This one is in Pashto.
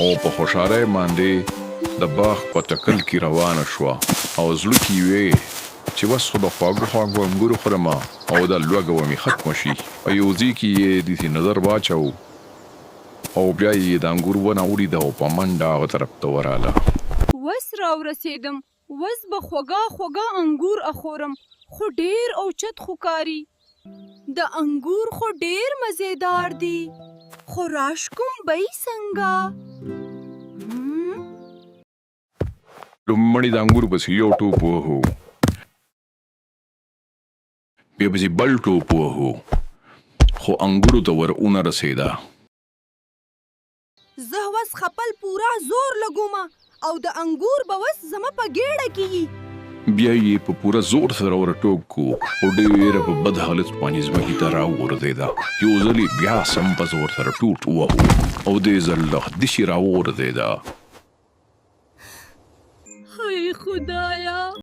او په خوشاله باندې د باغ په تکل کې روانه شوه او زړه کې وې چې بس خو د خواږه انګورو خورم او د لوږه ومې ختمه شي. په یو ځای کې یې داسې نظر واچو او بیا یې د انګور ونه ولیده او په منډه هغه طرف ته ورغله. وس راورسېدم، وس به خوږه انګور اخورم، خو ډېر اوچت ښکاري. د انګور خو ډېر مزېدار دي، خو راش کوم بی څنګه؟ لومړی د انګورو پسې یو ټوپ وهو، بیا پسې بل ټوپ وهو، خو انګورو ته ور ونه رسېده. زه وس خپل پورا زور لګومه او د انګور به وس زما په ګېډه کې. بیا یې په پوره زور سره ور ټوپ کو او ډېره په بد حالت باندې ځمکې ته راوغورځېده. یو ځل یې بیا سم په زور سره ټوټ ووهو او دې ځل له دشي راوغورځېده. هی خدایا!